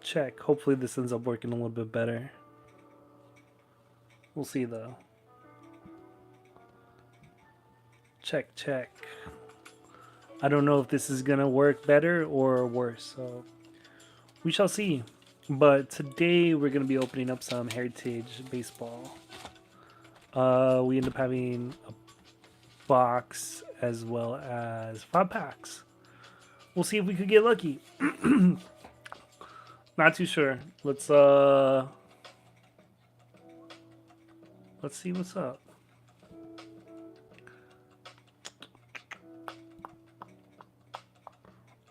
check. Hopefully this ends up working a little bit better. We'll see though. Check, check. I don't know if this is gonna work better or worse, so we shall see. But today we're gonna be opening up some Heritage Baseball. We end up having a box as well as 5 packs. We'll see if we could get lucky. Not too sure. Let's see what's up.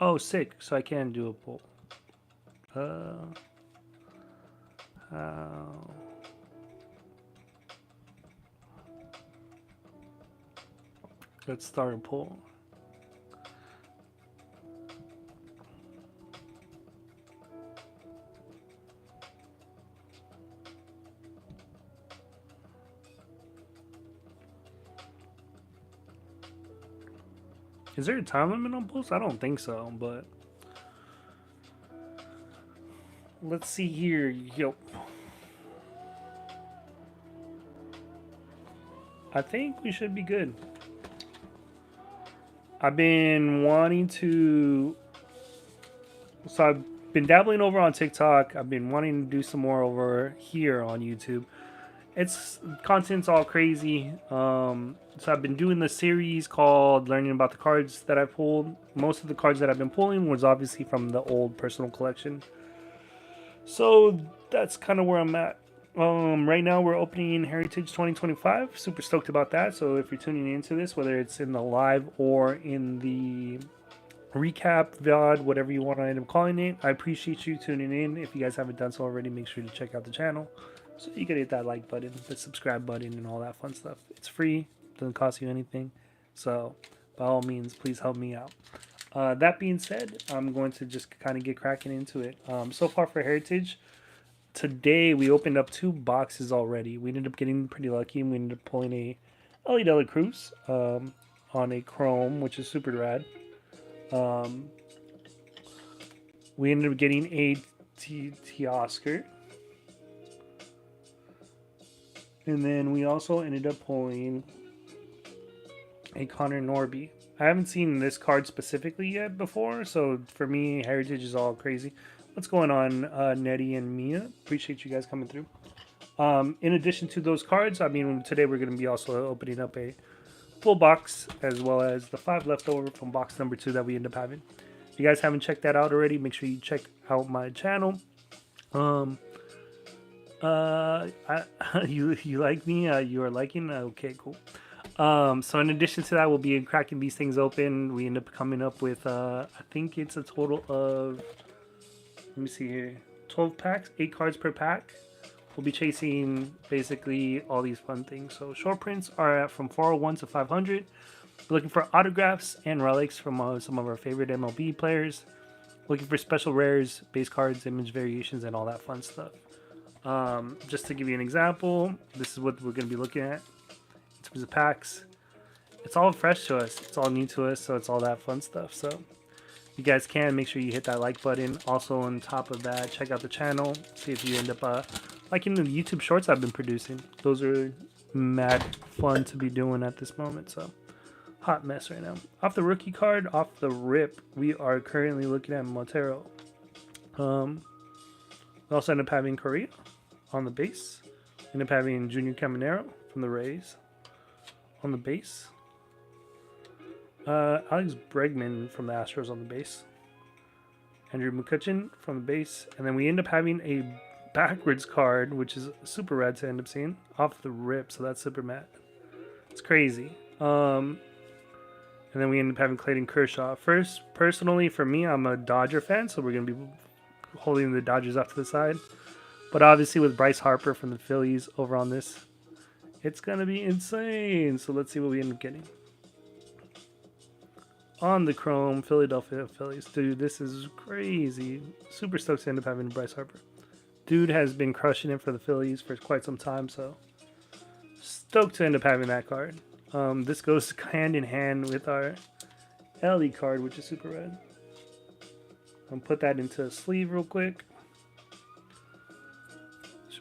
Oh, sick. So I can do a pull. How? Let's start a poll. Is there a time limit on polls? I don't think so, but let's see here. Yep. I think we should be good. I've been wanting to... So I've been dabbling over on TikTok. I've been wanting to do some more over here on YouTube. It's content's all crazy. So I've been doing the series called Learning About the Cards that I pulled. Most of the cards that I've been pulling was obviously from the old personal collection. So that's kind of where I'm at. Right now we're opening Heritage 2025. Super stoked about that. So if you're tuning into this, whether it's in the live or in the recap, VOD, whatever you want to end up calling it, I appreciate you tuning in. If you guys haven't done so already, make sure to check out the channel. So you can hit that like button, the subscribe button, and all that fun stuff. It's free. Doesn't cost you anything. So by all means, please help me out. That being said, I'm going to just kind of get cracking into it. So far for Heritage, today we opened up 2 boxes already. We ended up getting pretty lucky, and we ended up pulling a Ellie De La Cruz on a chrome, which is super rad. We ended up getting a Teoscar. And then we also ended up pulling a Connor Norby. I haven't seen this card specifically yet before, so for me, Heritage is all crazy. What's going on, Nettie and Mia? Appreciate you guys coming through. In addition to those cards, I mean, today we're going to be also opening up a full box, as well as the 5 leftover from box number 2 that we end up having. If you guys haven't checked that out already, make sure you check out my channel. You like me? You are liking? Okay, cool. So in addition to that, we'll be cracking these things open. We end up coming up with, I think it's a total of, let me see here, 12 packs, 8 cards per pack. We'll be chasing basically all these fun things. So short prints are from 401 to 500. We're looking for autographs and relics from some of our favorite MLB players. Looking for special rares, base cards, image variations, and all that fun stuff. Just to give you an example, this is what we're going to be looking at in terms of packs. It's all fresh to us. It's all new to us, so it's all that fun stuff. So you guys can make sure you hit that like button. Also on top of that, check out the channel. See if you end up liking the YouTube shorts I've been producing. Those are mad fun to be doing at this moment. So hot mess right now. Off the rookie card, off the rip, we are currently looking at Montero. We also end up having Correa on the base. End up having Junior Caminero from the Rays on the base. Alex Bregman from the Astros on the base. Andrew McCutcheon from the base. And then we end up having a backwards card, which is super rad to end up seeing off the rip. So that's super mad. It's crazy. And then we end up having Clayton Kershaw. First, personally, for me, I'm a Dodger fan, so we're going to be holding the Dodgers off to the side. But obviously with Bryce Harper from the Phillies over on this, it's going to be insane. So let's see what we end up getting. On the chrome, Philadelphia Phillies. Dude, this is crazy. Super stoked to end up having Bryce Harper. Dude has been crushing it for the Phillies for quite some time, so stoked to end up having that card. This goes hand in hand with our Ellie card, which is super red. I'll put that into a sleeve real quick.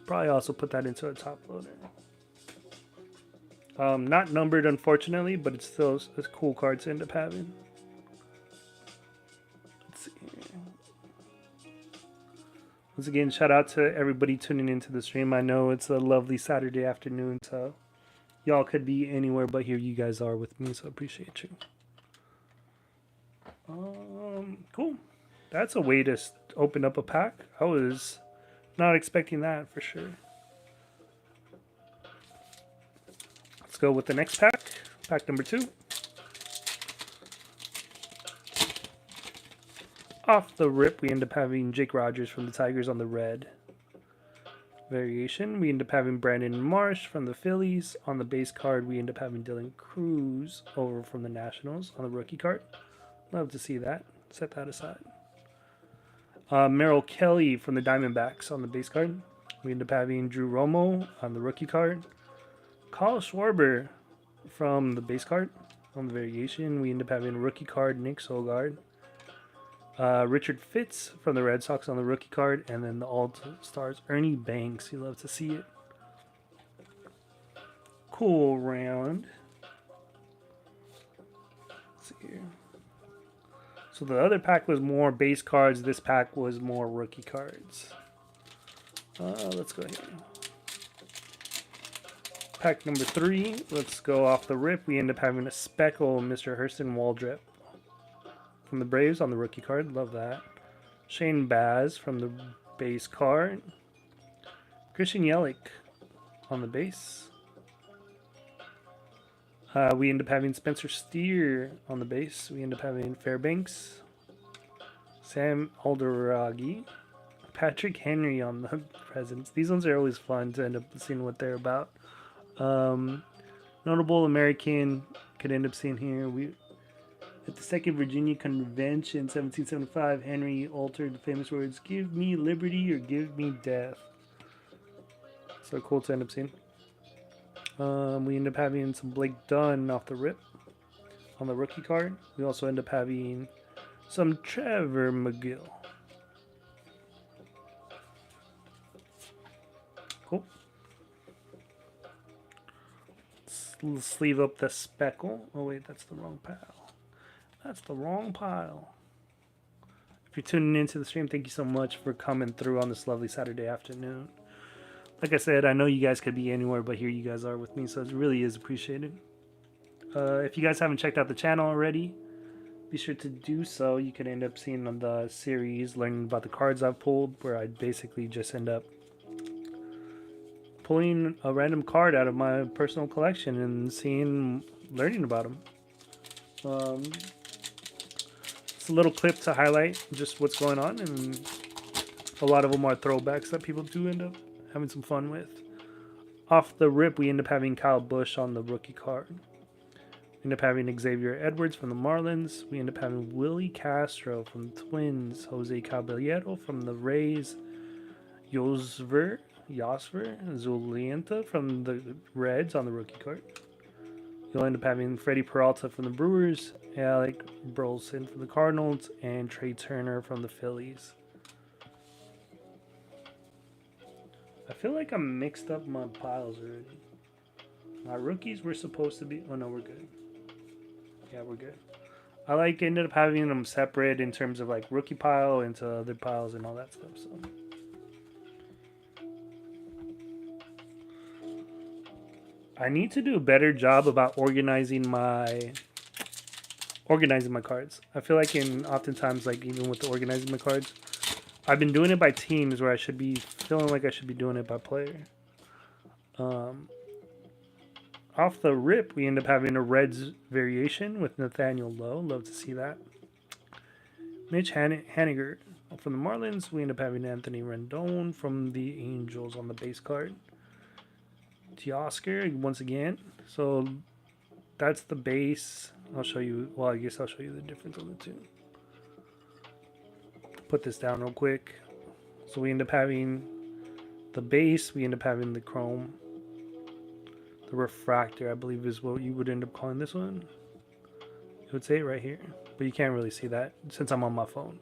Probably also put that into a top loader. Not numbered, unfortunately, but it's still a cool card to end up having. Let's see. Once again, shout out to everybody tuning into the stream. I know it's a lovely Saturday afternoon, so y'all could be anywhere, but here you guys are with me, so I appreciate you. Cool. That's a way to open up a pack. I was not expecting that for sure. Let's go with the next pack. Pack number 2. Off the rip, we end up having Jake Rogers from the Tigers on the red variation. We end up having Brandon Marsh from the Phillies. On the base card, we end up having Dylan Cruz over from the Nationals on the rookie card. Love to see that. Set that aside. Merrill Kelly from the Diamondbacks on the base card. We end up having Drew Romo on the rookie card. Kyle Schwarber from the base card on the variation. We end up having rookie card Nick Solgaard. Richard Fitz from the Red Sox on the rookie card. And then the All-Stars Ernie Banks. You love to see it. Cool round. Let's see here. So the other pack was more base cards. This pack was more rookie cards. Let's go here. Pack number 3. Let's go off the rip. We end up having a speckle Mr. Hurston Waldrep from the Braves on the rookie card. Love that. Shane Baz from the base card. Christian Yelich on the base. We end up having Spencer Steer on the base. We end up having Fairbanks, Sam Alderagi, Patrick Henry on the presents. These ones are always fun to end up seeing what they're about. Notable American could end up seeing here. At the Second Virginia Convention, 1775, Henry altered the famous words, "Give me liberty or give me death." So cool to end up seeing. We end up having some Blake Dunn off the rip on the rookie card. We also end up having some Trevor McGill. Cool. Let's sleeve up the speckle. Oh wait, that's the wrong pile. That's the wrong pile. If you're tuning into the stream, thank you so much for coming through on this lovely Saturday afternoon. Like I said, I know you guys could be anywhere, but here you guys are with me, so it really is appreciated. If you guys haven't checked out the channel already, be sure to do so. You can end up seeing on the series, learning about the cards I've pulled, where I basically just end up pulling a random card out of my personal collection and learning about them. It's a little clip to highlight just what's going on, and a lot of them are throwbacks that people do end up having some fun with. Off the rip, we end up having Kyle Busch on the rookie card. We end up having Xavier Edwards from the Marlins. We end up having Willie Castro from the Twins. Jose Caballero from the Rays. Yosver Zulienta from the Reds on the rookie card. You'll end up having Freddie Peralta from the Brewers. Alec Burleson from the Cardinals. And Trey Turner from the Phillies. I feel like I mixed up my piles already. My rookies were supposed to be... Oh, no, we're good. Yeah, we're good. I ended up having them separate in terms of like rookie pile into other piles and all that stuff. So I need to do a better job about organizing my cards. I feel like oftentimes, like even with the organizing my cards, I've been doing it by teams where I should be feeling like I should be doing it by player. Off the rip, we end up having a Reds variation with Nathaniel Lowe. Love to see that. Mitch Haniger from the Marlins. We end up having Anthony Rendon from the Angels on the base card. Teoscar once again. So that's the base. I'll show you. Well, I guess I'll show you the difference on the two. Put this down real quick. So we end up having the base. We end up having the chrome. The refractor, I believe, is what you would end up calling this one. It would say it right here, but you can't really see that since I'm on my phone.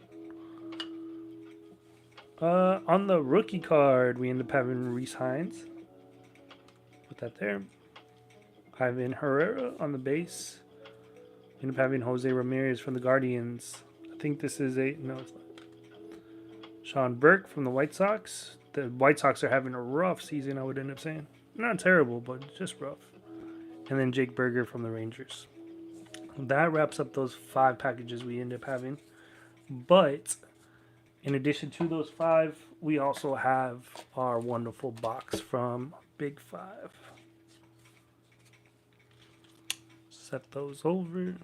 On the rookie card, we end up having Reese Hines. Put that there. Ivan Herrera on the base. We end up having Jose Ramirez from the Guardians. I think this is a... No, it's not. Sean Burke from the White Sox. The White Sox are having a rough season, I would end up saying. Not terrible, but just rough. And then Jake Berger from the Rangers. That wraps up those 5 packages we end up having. But in addition to those 5, we also have our wonderful box from Big 5. Set those over.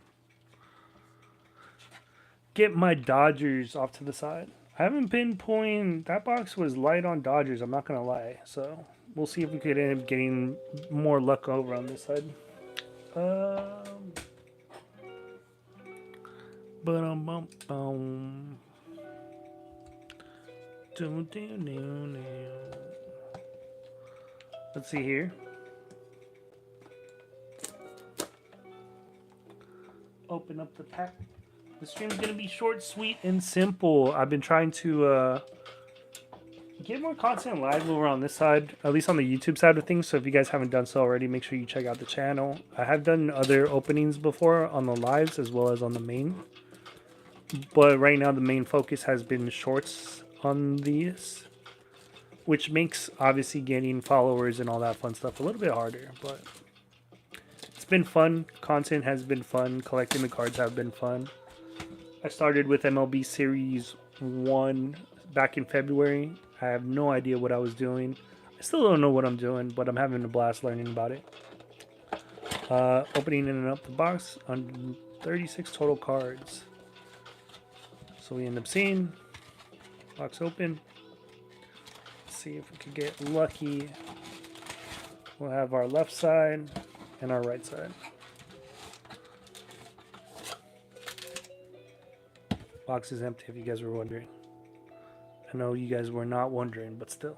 Get my Dodgers off to the side. I haven't been pulling... That box was light on Dodgers, I'm not going to lie. So we'll see if we could end up getting more luck over on this side. Let's see here. Open up the pack. The stream's going to be short, sweet, and simple. I've been trying to get more content live over on this side, at least on the YouTube side of things. So if you guys haven't done so already, make sure you check out the channel. I have done other openings before on the lives as well as on the main. But right now the main focus has been shorts on these, which makes obviously getting followers and all that fun stuff a little bit harder. But it's been fun. Content has been fun. Collecting the cards have been fun. I started with MLB Series 1 back in February. I have no idea what I was doing. I still don't know what I'm doing, but I'm having a blast learning about it. Opening in and up the box on 36 total cards. So we end up seeing box open. Let's see if we could get lucky. We'll have our left side and our right side. Box is empty if you guys were wondering. I know you guys were not wondering, but still.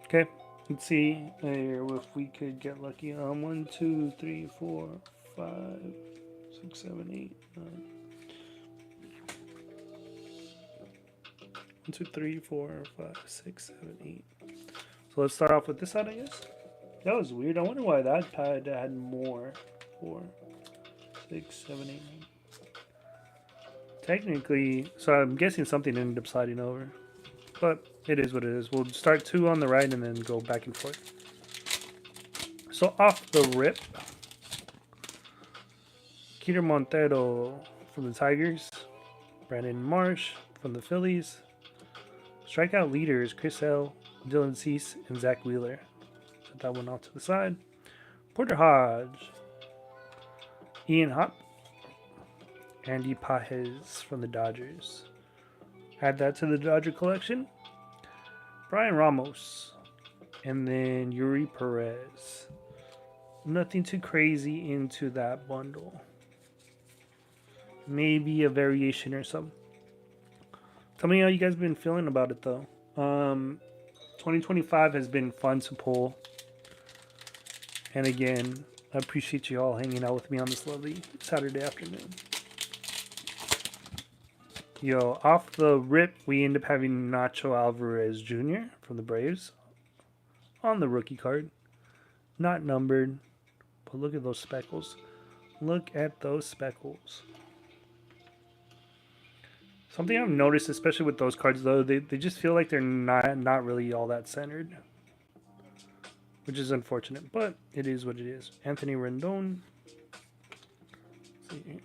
Okay, let's see here if we could get lucky on 1, 2, 3, 4, 5, 6, 7, 8, 9. 1, 2, 3, 4, 5, 6, 7, 8. So let's start off with this side, I guess. That was weird. I wonder why that pad had more. 4, 6, 7, 8, 9. Technically, so I'm guessing something ended up sliding over. But it is what it is. We'll start 2 on the right and then go back and forth. So off the rip, Keter Montero from the Tigers. Brandon Marsh from the Phillies. Strikeout leaders Chris L, Dylan Cease, and Zach Wheeler. Set that one off to the side. Porter Hodge. Ian Happ. Andy Pajes from the Dodgers. Add that to the Dodger collection. Brian Ramos. And then Yuri Perez. Nothing too crazy into that bundle. Maybe a variation or something. Tell me how you guys have been feeling about it though. 2025 has been fun to pull. And again, I appreciate you all hanging out with me on this lovely Saturday afternoon. Yo, off the rip, we end up having Nacho Alvarez Jr. from the Braves on the rookie card. Not numbered, but look at those speckles. Look at those speckles. Something I've noticed, especially with those cards, though, they just feel like they're not really all that centered. Which is unfortunate, but it is what it is. Anthony Rendon. Let's see here.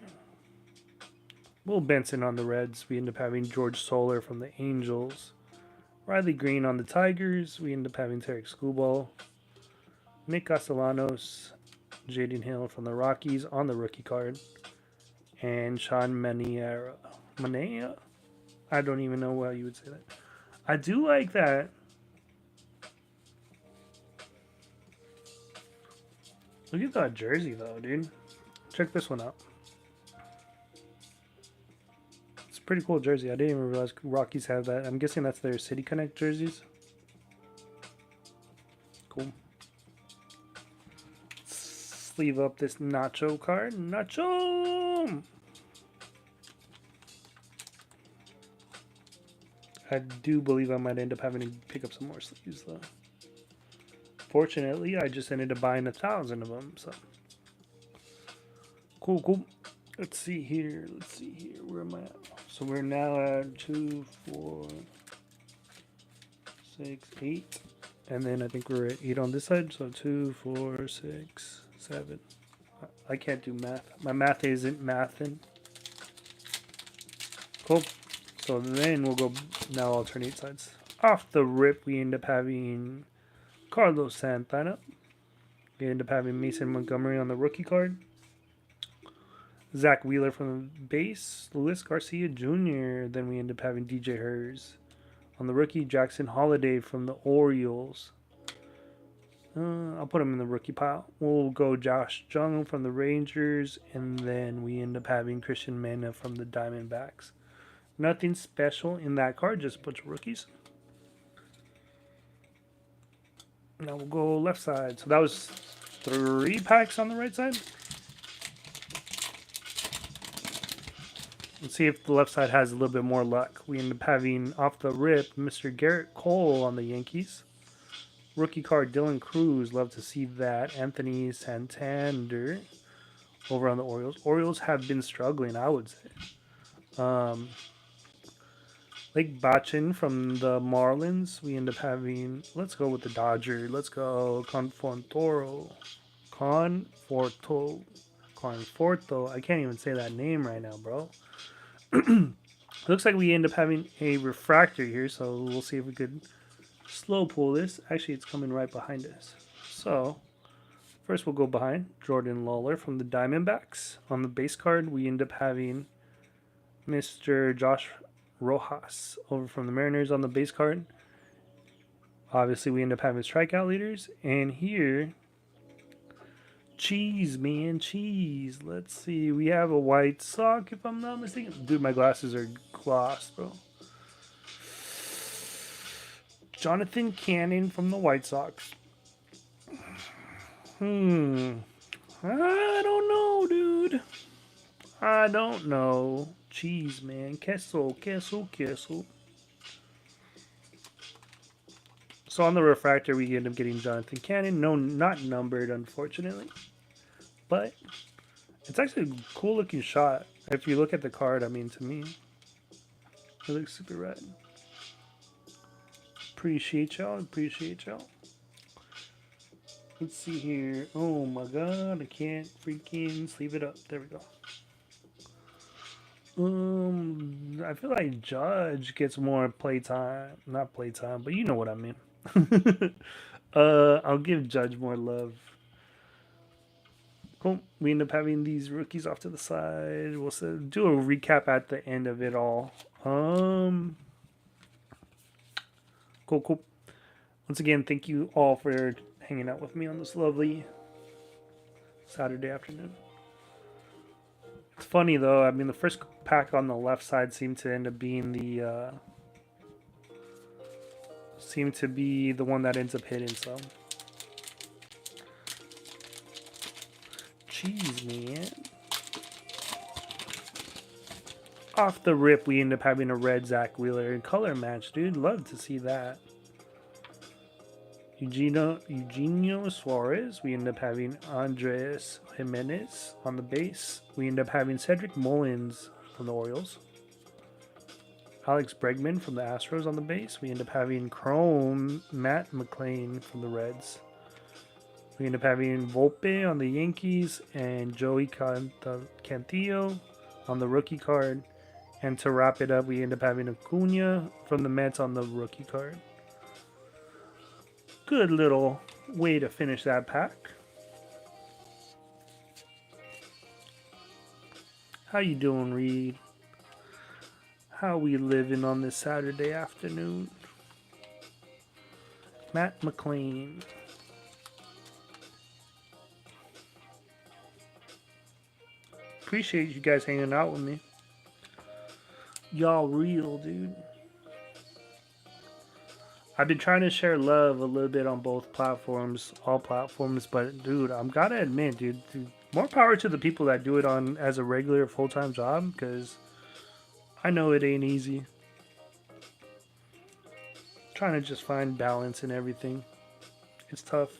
Will Benson on the Reds. We end up having George Soler from the Angels. Riley Green on the Tigers. We end up having Tarek Skubal. Nick Castellanos. Jaden Hill from the Rockies on the rookie card. And Sean Manaea. Manaea? I don't even know how you would say that. I do like that. Look at that jersey, though, dude. Check this one out. Pretty cool jersey. I didn't even realize Rockies have that. I'm guessing that's their City Connect jerseys. Cool. Sleeve up this Nacho card. Nacho! I do believe I might end up having to pick up some more sleeves though. Fortunately, I just ended up buying 1,000 of them. So cool, cool. Let's see here. Let's see here. Where am I at? So we're now at 2, 4, 6, 8. And then I think we're at 8 on this side. So 2, 4, 6, 7. I can't do math. My math isn't mathing. Cool. So then we'll go now alternate sides. Off the rip, we end up having Carlos Santana. We end up having Mason Montgomery on the rookie card. Zach Wheeler from the base. Luis Garcia Jr. Then we end up having DJ Hers. On the rookie, Jackson Holiday from the Orioles. I'll put him in the rookie pile. We'll go Josh Jung from the Rangers. And then we end up having Christian Mena from the Diamondbacks. Nothing special in that card, just a bunch of rookies. Now we'll go left side. So that was 3 packs on the right side. Let's see if the left side has a little bit more luck. We end up having off the rip Mr. Garrett Cole on the Yankees. Rookie card Dylan Cruz. Love to see that. Anthony Santander over on the Orioles. Orioles have been struggling, I would say. Lake Bachin from the Marlins. We end up having, let's go with the Dodger. Let's go Conforto. I can't even say that name right now, bro. Looks like we end up having a refractor here, so we'll see if we could slow pull this. Actually, it's coming right behind us. So, first we'll go behind. Jordan Lawler from the Diamondbacks. On the base card, we end up having Mr. Josh Rojas over from the Mariners on the base card. Obviously, we end up having strikeout leaders. And here, cheese, man, cheese. Let's see. We have a white sock, if I'm not mistaken. Dude, my glasses are glossed, bro. Jonathan Cannon from the White Sox. I don't know, dude. I don't know. Cheese, man. Queso. So on the refractor, we end up getting Jonathan Cannon. No, not numbered, unfortunately. But it's actually a cool looking shot. If you look at the card, I mean, to me, it looks super rad. Appreciate y'all. Let's see here. Oh my god, I can't freaking sleeve it up. There we go. I feel like Judge gets more playtime. Not playtime, but you know what I mean. I'll give Judge more love. Cool. We end up having these rookies off to the side. We'll do a recap at the end of it all. Cool. Once again, thank you all for hanging out with me on this lovely Saturday afternoon. It's funny though. I mean, the first pack on the left side seemed to end up being the one that ends up hitting. So, jeez, man. Off the rip, we end up having a red Zach Wheeler color match, dude. Love to see that. Eugenio Suarez. We end up having Andres Jimenez on the base. We end up having Cedric Mullins from the Orioles. Alex Bregman from the Astros on the base. We end up having Chrome Matt McLean from the Reds. We end up having Volpe on the Yankees and Joey Cantillo on the rookie card. And to wrap it up, we end up having Acuna from the Mets on the rookie card. Good little way to finish that pack. How you doing, Reed? How we living on this Saturday afternoon? Matt McLean. Appreciate you guys hanging out with me. Y'all real, dude. I've been trying to share love a little bit on both platforms, all platforms, but dude, I'm gotta admit, dude, more power to the people that do it on as a regular full-time job, because I know it ain't easy. Trying to just find balance in everything. It's tough.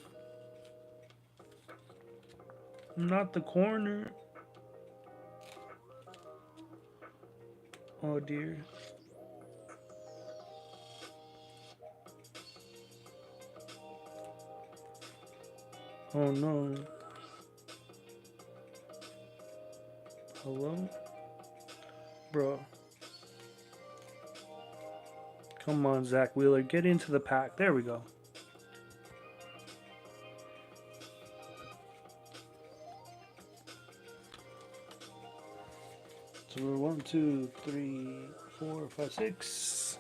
Not the corner. Oh dear. Oh no. Hello? Bro. Come on, Zach Wheeler. Get into the pack. There we go. So we're 1, 2, 3, 4, 5, 6.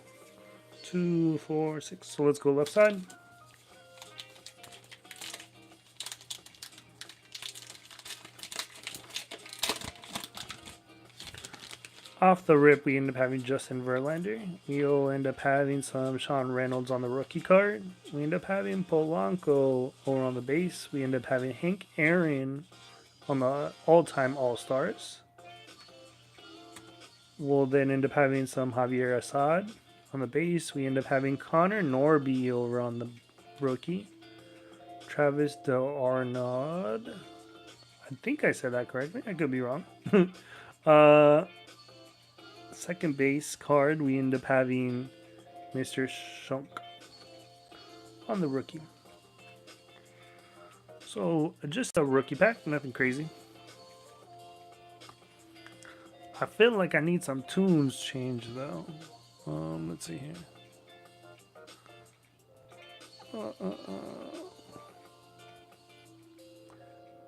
2, 4, 6. So let's go left side. Off the rip, we end up having Justin Verlander. We'll end up having some Sean Reynolds on the rookie card. We end up having Polanco over on the base. We end up having Hank Aaron on the all-time All-Stars. We'll then end up having some Javier Assad on the base. We end up having Connor Norby over on the rookie. Travis d'Arnaud. I think I said that correctly. I could be wrong. Second base card, we end up having Mr. Shunk on the rookie. So just a rookie pack, nothing crazy. I feel like I need some tunes changed though. Let's see here.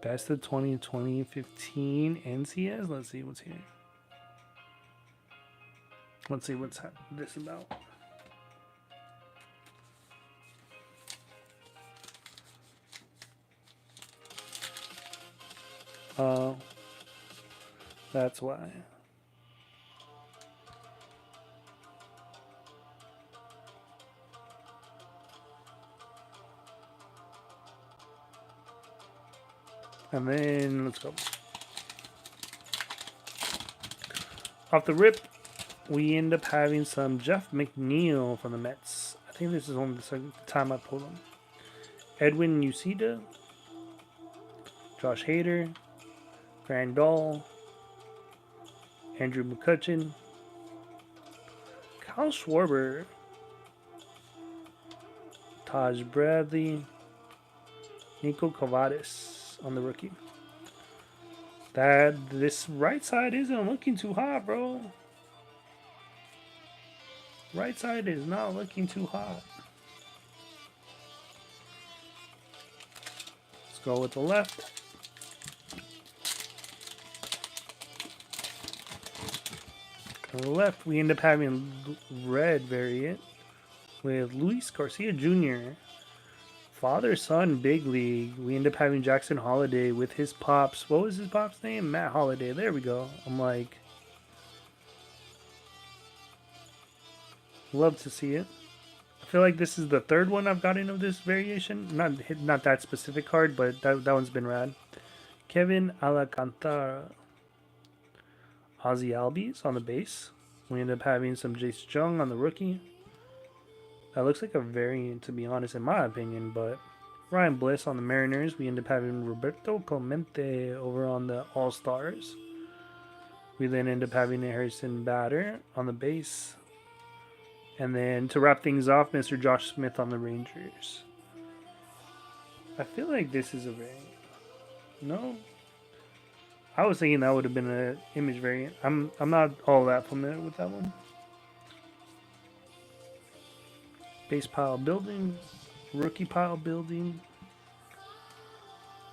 Best of 2015 NCS. Let's see what's here. Let's see what's this about. That's why. And then let's go. Off the rip, we end up having some Jeff McNeil from the Mets. I think this is only the second time I pulled him. Edwin Uceda, Josh Hader, Grandal, Andrew McCutchen, Kyle Schwarber, Taj Bradley, Nico Cavadis on the rookie. This right side isn't looking too hot, bro. Right side is not looking too hot. Let's go with the left. On the left, we end up having red variant with Luis Garcia Jr. Father-son big league. We end up having Jackson Holiday with his pops. What was his pop's name? Matt Holiday. There we go. I'm like, love to see it. I feel like this is the third one I've gotten of this variation. Not that specific card, but that one's been rad. Kevin Alcantara. Ozzy Albies on the base. We end up having some Jace Jung on the rookie. That looks like a variant, to be honest, in my opinion, but Ryan Bliss on the Mariners. We end up having Roberto Clemente over on the All-Stars. We then end up having a Harrison Bader on the base. And then to wrap things off, Mr. Josh Smith on the Rangers. I feel like this is a variant. No? I was thinking that would have been an image variant. I'm not all that familiar with that one. Base pile building, rookie pile building,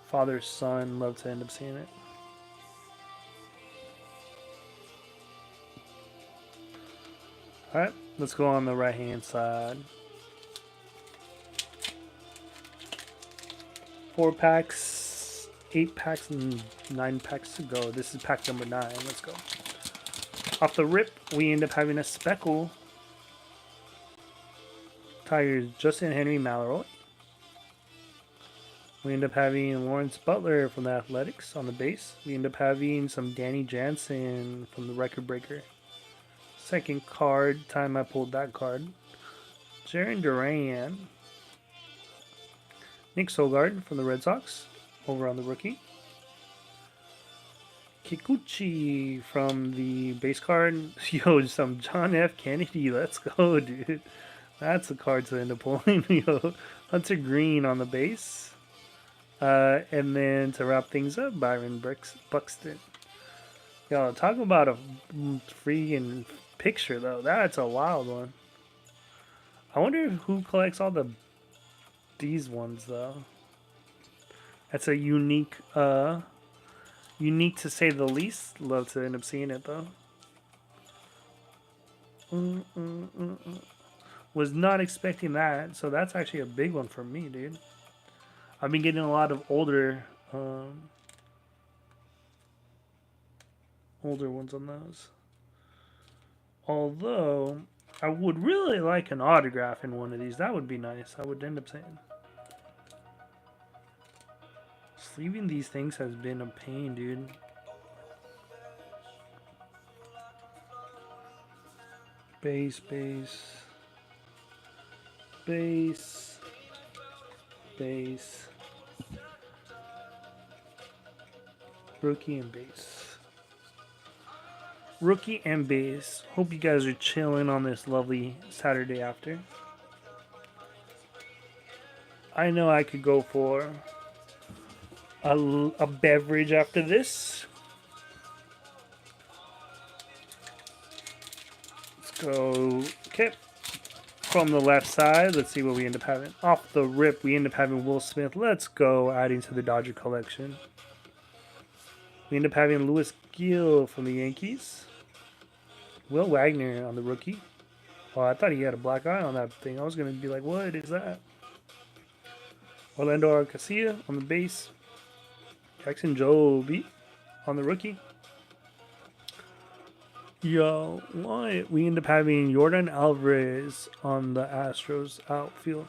father son. Love to end up seeing it. All right, let's go on the right hand side. 4 packs, 8 packs, and 9 packs to go. This is pack number 9. Let's go. Off the rip, we end up having a speckle. Tigers, Justin Henry Malloy. We end up having Lawrence Butler from the Athletics on the base. We end up having some Danny Jansen from the Record Breaker. Second card, time I pulled that card. Jaron Duran. Nick Sogard from the Red Sox over on the rookie. Kikuchi from the base card. Yo, some John F. Kennedy. Let's go, dude. That's a card to end up pulling. Yo, Hunter Green on the base. And then to wrap things up, Byron Buxton. Yo, talk about a freaking picture, though. That's a wild one. I wonder who collects all these ones, though. That's a unique to say the least. Love to end up seeing it, though. Was not expecting that, so that's actually a big one for me, dude. I've been getting a lot of older ones on those. Although, I would really like an autograph in one of these. That would be nice. I would end up saying. Sleeving these things has been a pain, dude. Base. Rookie and base. Rookie and base. Hope you guys are chilling on this lovely Saturday after. I know I could go for a beverage after this. Let's go. Okay. From the left side, let's see what we end up having. Off the rip, we end up having Will Smith. Let's go, adding to the Dodger collection. We end up having Louis Gill from the Yankees. Will Wagner on the rookie. Oh, I thought he had a black eye on that thing. I was going to be like, what is that? Orlando Arcia on the base. Jackson Jobe on the rookie. Yo, why? We end up having Jordan Alvarez on the Astros outfield.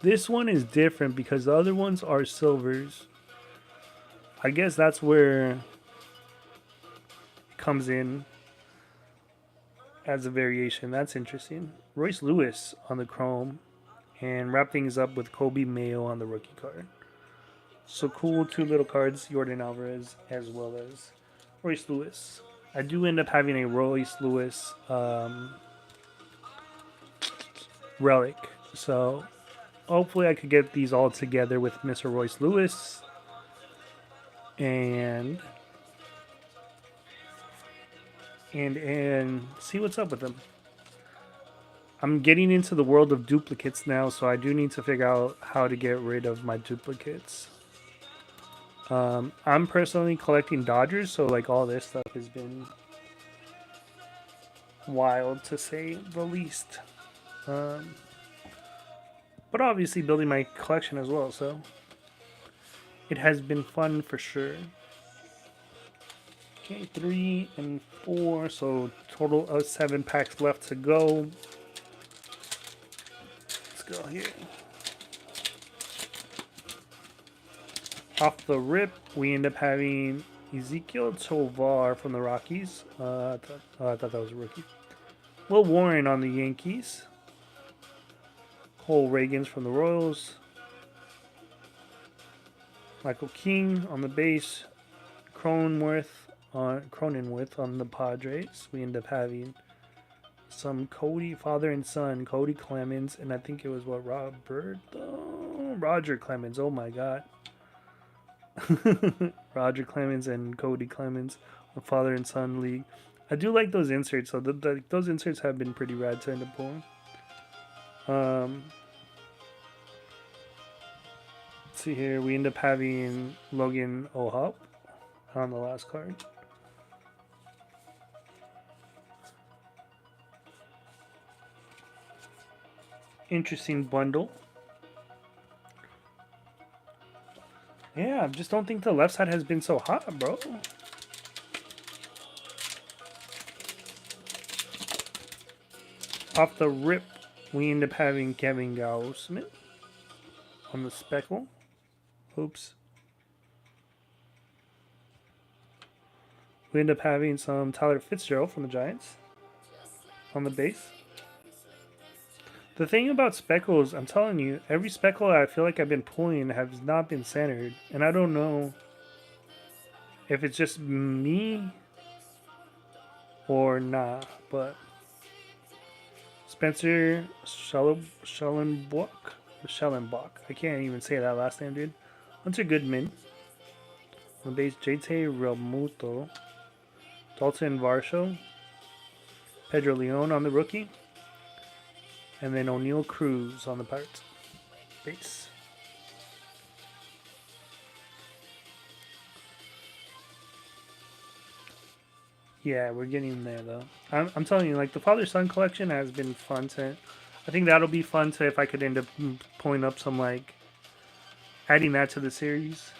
This one is different because the other ones are silvers. I guess that's where it comes in as a variation. That's interesting. Royce Lewis on the chrome. And wrap things up with Kobe Mayo on the rookie card. So cool, two little cards, Jordan Alvarez as well as Royce Lewis. I do end up having a Royce Lewis relic. So hopefully I could get these all together with Mr. Royce Lewis. And see what's up with them. I'm getting into the world of duplicates now, so I do need to figure out how to get rid of my duplicates. I'm personally collecting Dodgers, so like all this stuff has been wild to say the least. But obviously building my collection as well, so it has been fun for sure. Okay, 3 and 4, so total of 7 packs left to go. Let's go here. Off the rip, we end up having Ezekiel Tovar from the Rockies. I thought that was a rookie. Will Warren on the Yankees. Cole Reagans from the Royals. Michael King on the base. Cronenworth on the Padres. We end up having some Cody, father and son, Cody Clemens, and I think it was Roger Clemens. Oh my God. Roger Clemens and Cody Clemens, the father and son league. I do like those inserts, so those inserts have been pretty rad to end up pulling. Let's see here, we end up having Logan O'Hop on the last card. Interesting bundle. Yeah, I just don't think the left side has been so hot, bro. Off the rip, we end up having Kevin Gausman on the speckle. Oops. We end up having some Tyler Fitzgerald from the Giants on the base. The thing about speckles, I'm telling you, every speckle I feel like I've been pulling has not been centered. And I don't know if it's just me or not. But Spencer Schellenbach. I can't even say that last name, dude. Hunter Goodman. On the base, JT Realmuto. Dalton Varsho. Pedro Leon on the rookie. And then O'Neal Cruz on the Pirates base. Yeah, we're getting there though. I'm telling you, like the father-son collection has been fun to. I think that'll be fun to if I could end up pulling up some like adding that to the series.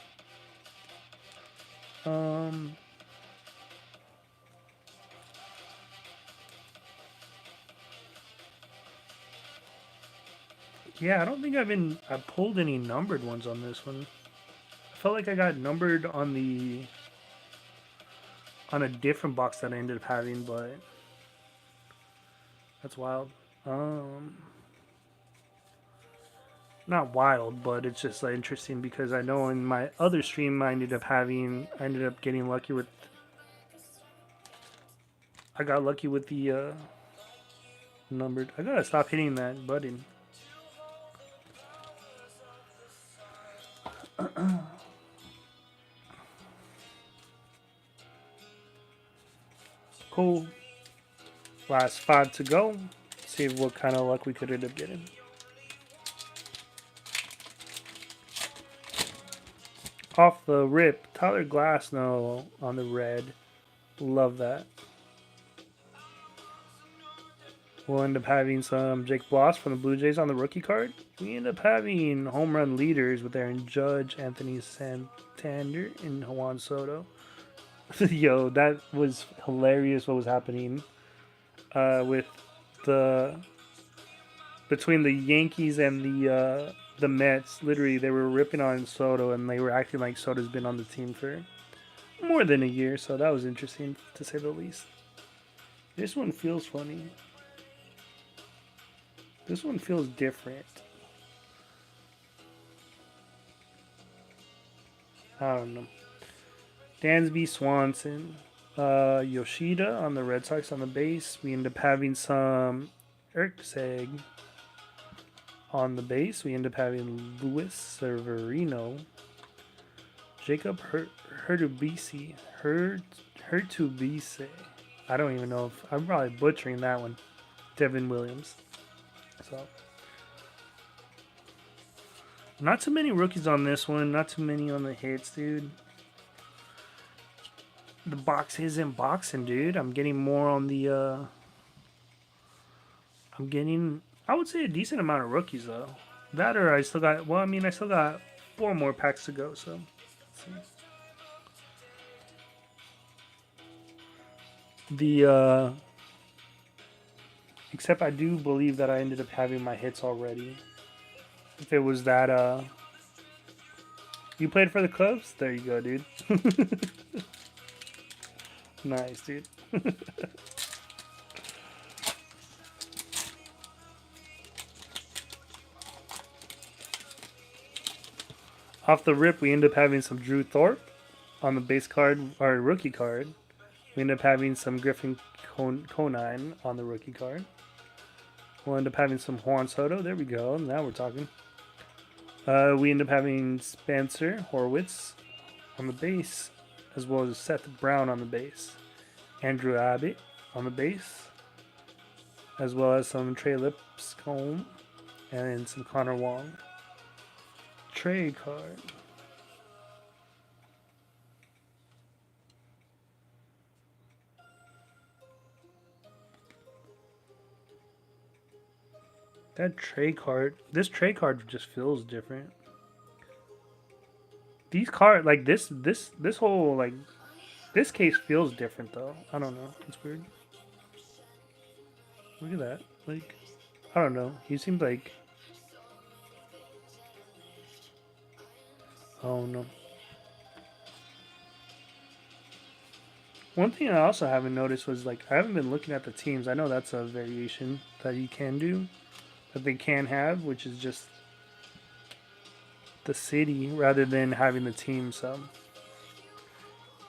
Um, yeah, I don't think I pulled any numbered ones on this one. I felt like I got numbered on a different box that I ended up having, but that's wild. Um, Not wild, but it's just like, interesting because I know in my other stream I ended up getting lucky with. I got lucky with the numbered. I gotta stop hitting that button. Cool. Last 5 to go. See what kind of luck we could end up getting. Off the rip, Tyler Glasnow on the red. Love that. We'll end up having some Jake Bloss from the Blue Jays on the rookie card. We end up having home run leaders with Aaron Judge, Anthony Santander, and Juan Soto. Yo, that was hilarious what was happening with the between the Yankees and the Mets. Literally, they were ripping on Soto, and they were acting like Soto's been on the team for more than a year. So that was interesting, to say the least. This one feels funny. This one feels different. I don't know. Dansby Swanson. Yoshida on the Red Sox on the base. We end up having some Erkseg on the base. We end up having Luis Severino. Jacob Hurtubise. I don't even know if I'm probably butchering that one. Devin Williams. So, not too many rookies on this one. Not too many on the hits, dude. The box isn't boxing, dude. I'm getting more on the. I'm getting, I would say, a decent amount of rookies though. That or I still got. Well, I mean, I still got 4 more packs to go. So, let's see. The except I do believe that I ended up having my hits already. If it was that you played for the Cubs? There you go, dude. Nice, dude. Off the rip, we end up having some Drew Thorpe on the base card, or rookie card. We end up having some Griffin Conine on the rookie card. We'll end up having some Juan Soto. There we go. Now we're talking. We end up having Spencer Horwitz on the base, as well as Seth Brown on the base. Andrew Abbott on the base, as well as some Trey Lipscomb and some Connor Wong. Trade card. That trade card. This trade card just feels different. These cards, like this whole like this case feels different though. I don't know. It's weird. Look at that. Like, I don't know. He seemed like. Oh no. One thing I also haven't noticed was like I haven't been looking at the teams. I know that's a variation that you can do, that they can have, which is just the city rather than having the team. So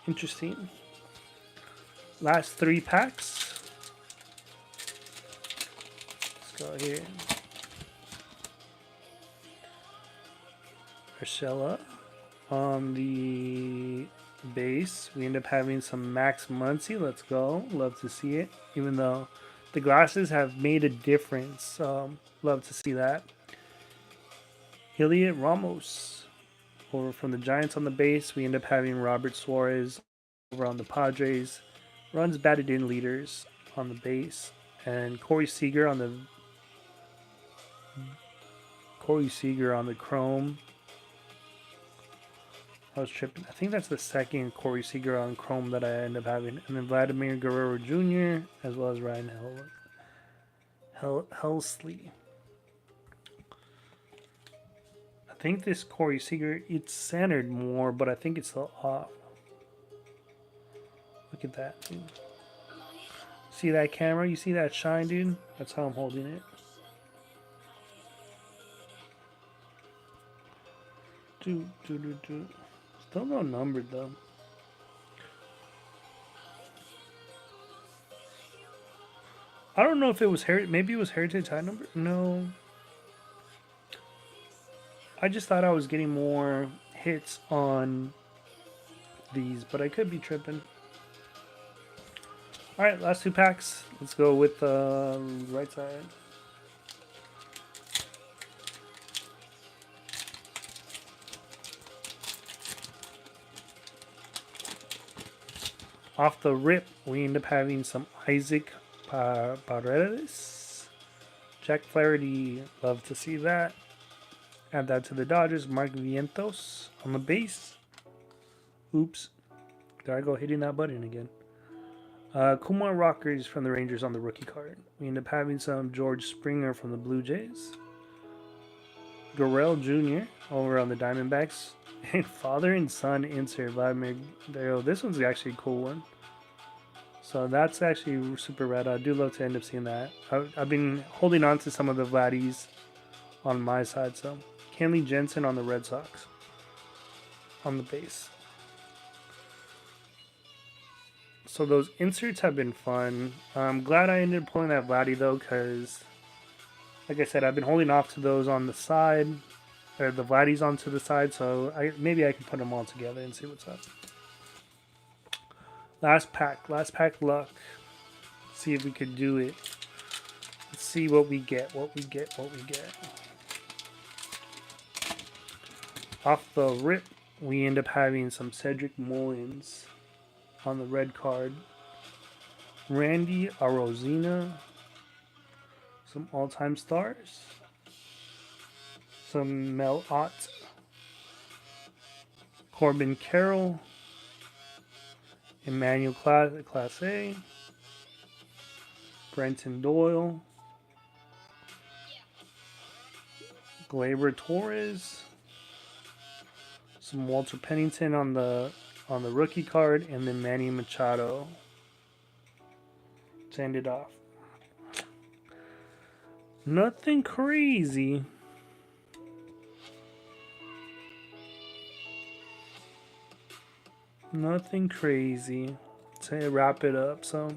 interesting. Last 3 packs. Let's go here. Urshela. On the base, we end up having some Max Muncy. Let's go. Love to see it. Even though the glasses have made a difference. Love to see that. Heliot Ramos. Over from the Giants on the base, we end up having Robert Suarez over on the Padres. Runs batted in leaders on the base. And Corey Seager on the chrome. I was tripping. I think that's the second Corey Seager on chrome that I end up having. And then Vladimir Guerrero Jr. as well as Ryan Helsley. I think this Corey Seager, it's centered more, but I think it's still off. Look at that, dude. See that camera? You see that shine, dude? That's how I'm holding it. Still no numbered though. I don't know if it was maybe it was Heritage High number. No. I just thought I was getting more hits on these, but I could be tripping. All right, last 2 packs. Let's go with the right side. Off the rip, we end up having some Isaac Paredes. Jack Flaherty, love to see that. Add that to the Dodgers. Mark Vientos on the base. Oops. There I go hitting that button again. Kumar Rockers from the Rangers on the rookie card. We end up having some George Springer from the Blue Jays. Gurriel Jr. over on the Diamondbacks. And father and son insert Vladimir. This one's actually a cool one. So that's actually super rad. I do love to end up seeing that. I've been holding on to some of the Vladdies on my side. So Kenley Jensen on the Red Sox on the base. So those inserts have been fun. I'm glad I ended up pulling that Vladdy though, because like I said, I've been holding off to those on the side. Or the Vladdies onto the side, so maybe I can put them all together and see what's up. Last pack luck. See if we could do it. Let's see what we get, Off the rip, we end up having some Cedric Mullins on the red card. Randy Arozarena, some all-time stars. Some Mel Ott, Corbin Carroll, Emmanuel Class A, Brenton Doyle, Gleyber Torres, some Walter Pennington on the rookie card, and then Manny Machado to end it off. Nothing crazy. Nothing crazy to wrap it up. So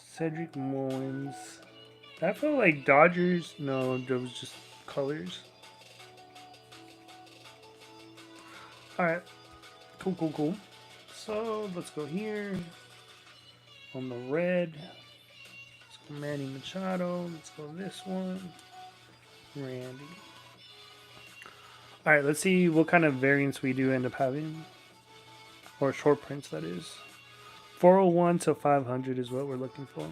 Cedric Mullins. That felt like Dodgers. No, there was just colors. Alright. Cool. So let's go here. On the red. Let's go Manny Machado. Let's go this one. Randy. Alright, let's see what kind of variants we do end up having. Or short prints, that is. 401 to 500 is what we're looking for.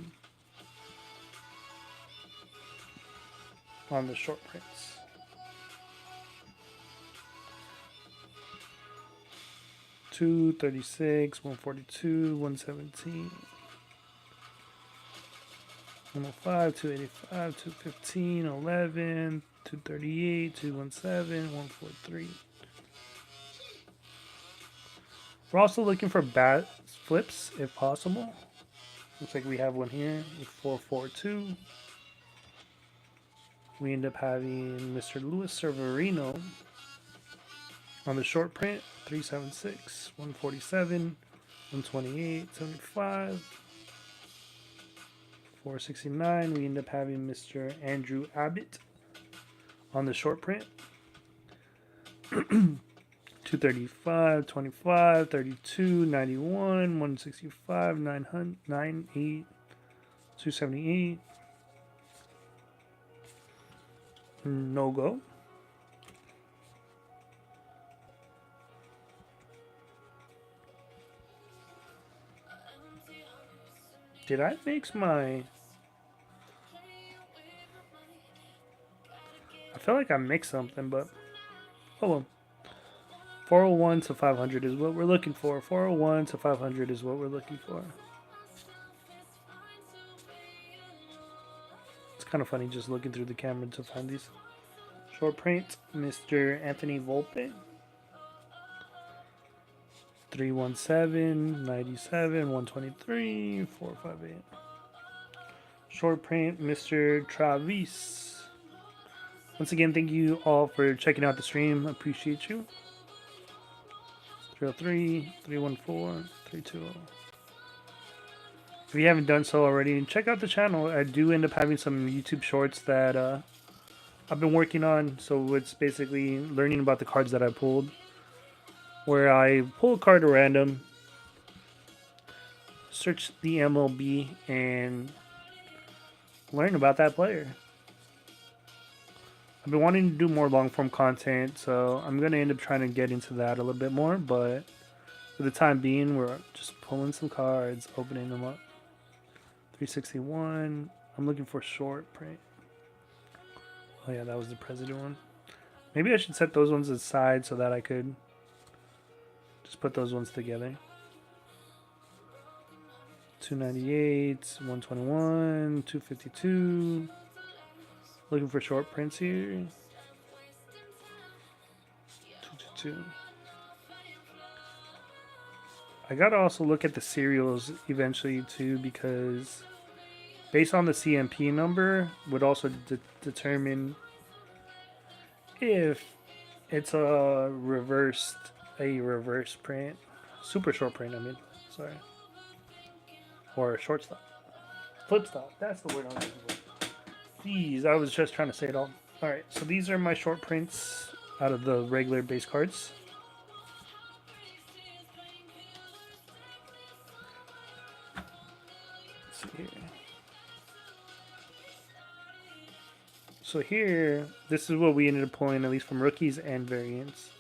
On the short prints. $236, $142, $117, $105, $285, $215, $11, $238, $217, $143. We're also looking for bat flips if possible. Looks like we have one here with 442. we end up having Mr. Luis Severino on the short print, 376, 147, 128, 75, 469. We end up having Mr. Andrew Abbott on the short print, 235, 25, 32, 91, 165, 900, 98, 278. No go. Did I mix my... I feel like I mixed something, but... Oh well. 401 to 500 is what we're looking for. 401 to 500 is what we're looking for. It's kind of funny just looking through the camera to find these. Short print, Mr. Anthony Volpe. 317, 97, 123, 458. Short print, Mr. Travis. Once again, thank you all for checking out the stream. Appreciate you. 303, 314, 320. If you haven't done so already, check out the channel. I do end up having some YouTube shorts that I've been working on. So it's basically learning about the cards that I pulled, where I pull a card at random, search the MLB, and learn about that player. I've been wanting to do more long-form content, so I'm going to end up trying to get into that a little bit more, but for the time being, we're just pulling some cards, opening them up. 361. I'm looking for short print. Oh yeah, that was the president one. Maybe I should set those ones aside so that I could just put those ones together. 298, 121, 252. Looking for short prints here. 222. I gotta also look at the serials eventually too, because based on the CMP number would also determine if it's a reverse print, super short print. I mean, sorry, or a shortstop, flip stop. That's the word I'm looking for. These, I was just trying to say it all. Alright, so these are my short prints out of the regular base cards. Let's see here. So here, this is what we ended up pulling, at least from rookies and variants.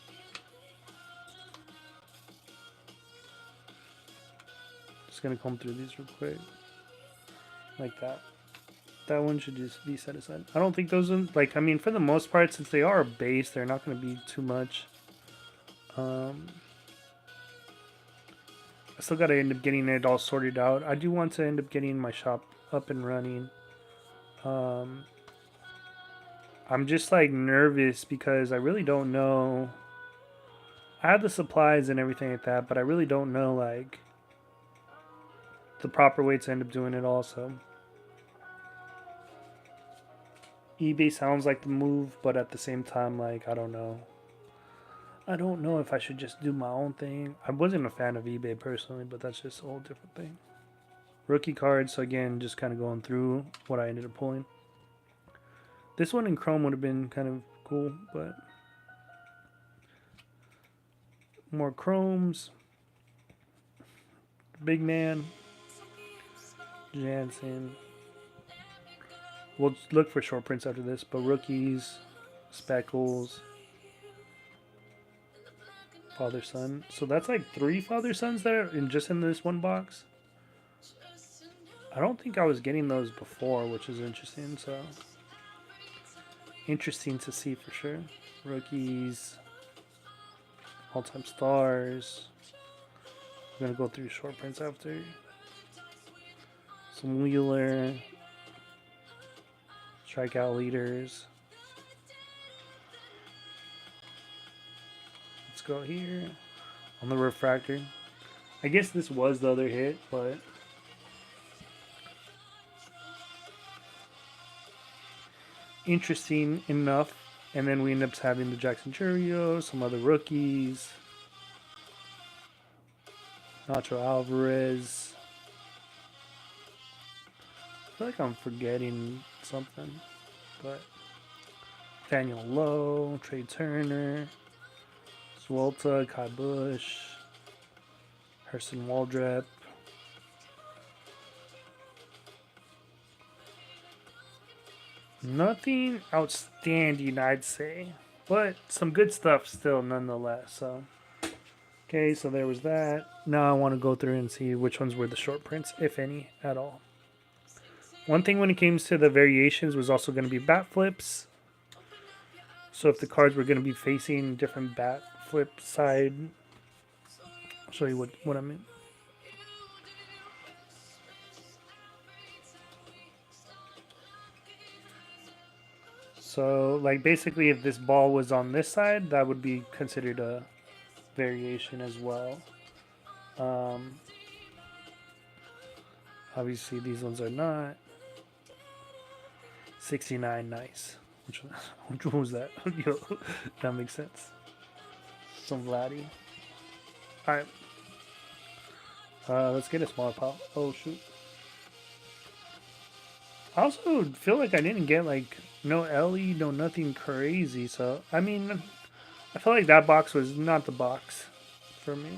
Just gonna comb through these real quick. Like that. That one should just be set aside. I don't think those are, like, I mean, for the most part, since they are a base, they're not going to be too much. I still got to end up getting it all sorted out. I do want to end up getting my shop up and running. I'm just, like, nervous because I really don't know. I have the supplies and everything like that, but I really don't know, like, the proper way to end up doing it also. eBay sounds like the move, but at the same time, like, I don't know. I don't know if I should just do my own thing. I wasn't a fan of eBay personally, but that's just a whole different thing. Rookie cards, so again, just kind of going through what I ended up pulling. This one in Chrome would have been kind of cool, but more Chromes. Big Man. Jansen. We'll look for short prints after this, but rookies, speckles, father son. So that's like 3 father sons that are just in this one box. I don't think I was getting those before, which is interesting. So interesting to see for sure. Rookies, all-time stars. I'm gonna go through short prints after. Some Wheeler. Strikeout leaders. Let's go here on the refractor. I guess this was the other hit, but interesting enough. And then we end up having the Jackson Churio, some other rookies, Nacho Alvarez. I feel like I'm forgetting something, but Daniel Lowe, Trey Turner, Swolta, Kai Bush, Hurston Waldrep. Nothing outstanding, I'd say, but some good stuff still nonetheless. So, okay, so there was that. Now I want to go through and see which ones were the short prints, if any, at all. One thing when it came to the variations was also going to be bat flips. So if the cards were going to be facing different bat flip side, I'll show you what I mean. So, like, basically, if this ball was on this side, that would be considered a variation as well. Obviously, these ones are not. 69, nice. Which one was that? Yo, that makes sense. Some Vladdy. Alright. Let's get a smaller pile. Oh, shoot. I also feel like I didn't get, like, no Ellie, no nothing crazy. So, I mean, I feel like that box was not the box for me.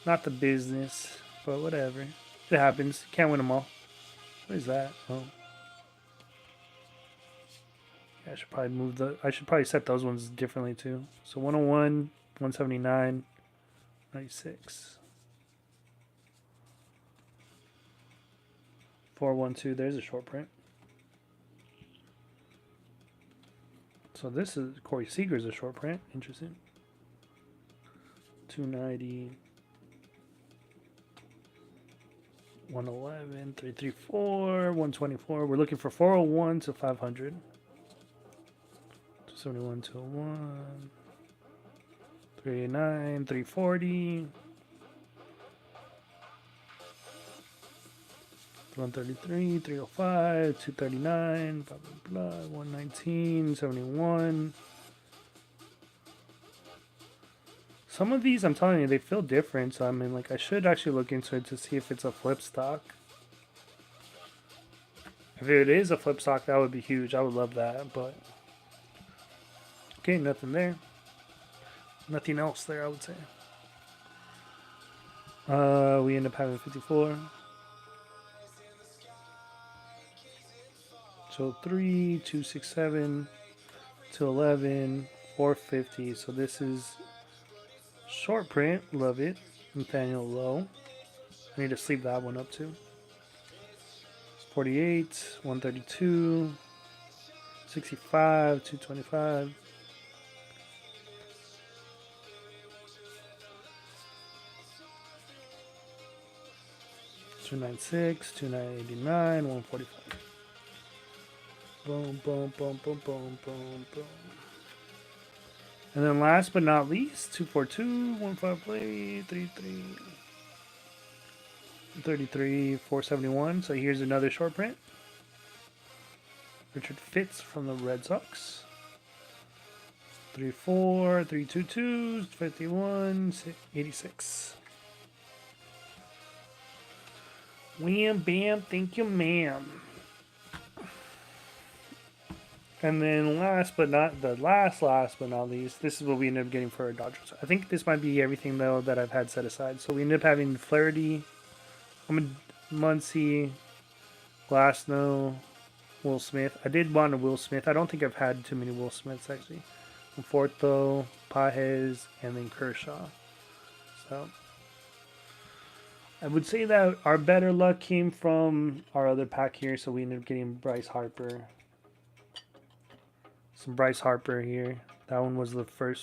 Not the business. But whatever. It happens. Can't win them all. What is that? Oh. Yeah, I should probably I should probably set those ones differently too. So 101, 179, 96. 412, there's a short print. So this is Corey Seager's a short print. Interesting. 290. 111, 334, 124. We're looking for 401 to 500. 271, 201. 389, 340. 133, 305, 239, blah, blah, blah, 119, 71. Some of these, I'm telling you, they feel different. So, I mean, like, I should actually look into it to see if it's a flip stock. If it is a flip stock, that would be huge. I would love that, but... Okay, nothing there. Nothing else there, I would say. We end up having 54. So 3, 267, 211, 450. So this is short print. Love it. Nathaniel Lowe. I need to sleeve that one up too. 48, 132, 65, 225. 296, 289, 145. Boom, boom, boom, boom, boom, boom, boom. And then last but not least, 242, 15 play, 33, 33, 471. So here's another short print. Richard Fitz from the Red Sox. 34, 322, 51, 86. Wham, bam, thank you, ma'am. And then last but not least, this is what we ended up getting for our Dodgers. I think this might be everything, though, that I've had set aside. So we ended up having Flaherty, Muncy, Glasnow, Will Smith. I did want a Will Smith. I don't think I've had too many Will Smiths, actually. Conforto, Pajes, and then Kershaw. So I would say that our better luck came from our other pack here. So we ended up getting Bryce Harper. Some Bryce Harper here. That one was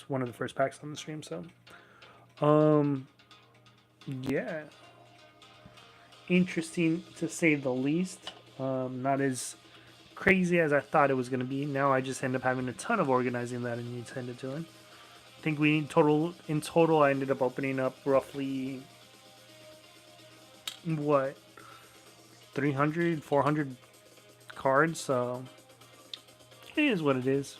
one of the first packs on the stream. So, yeah, interesting to say the least. Not as crazy as I thought it was going to be. Now I just end up having a ton of organizing that I need to end up doing. I think in total, I ended up opening up roughly, 300, 400 cards. So it is what it is.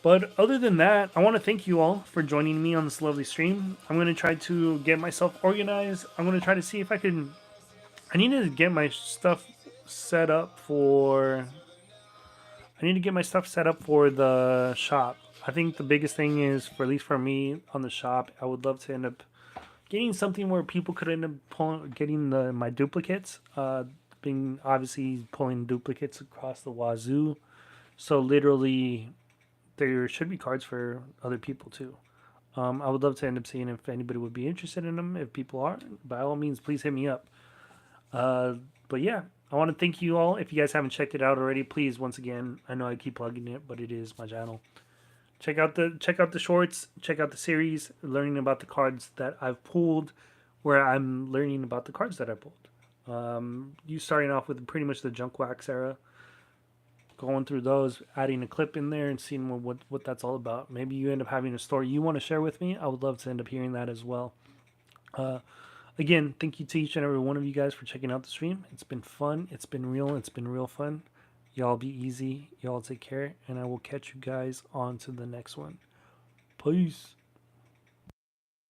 But other than that, I want to thank you all for joining me on this lovely stream. I'm going to try to get myself organized. I'm going to try to see if I can. I need to get my stuff set up for. I need to get my stuff set up for the shop. I think the biggest thing is, for at least for me on the shop, I would love to end up getting something where people could end up getting my duplicates. Being obviously pulling duplicates across the wazoo. So literally, there should be cards for other people too. I would love to end up seeing if anybody would be interested in them. If people are, by all means, please hit me up. But yeah, I want to thank you all. If you guys haven't checked it out already, please, once again, I know I keep plugging it, but it is my channel. Check out the shorts. Check out the series, learning about the cards that I've pulled, where I'm learning about the cards that I pulled. You starting off with pretty much the junk wax era, going through those, adding a clip in there, and seeing what that's all about. Maybe you end up having a story you want to share with me. I would love to end up hearing that as well. Again, thank you to each and every one of you guys for checking out the stream. It's been fun. It's been real. It's been real fun. Y'all be easy. Y'all take care. And I will catch you guys on to the next one. Peace.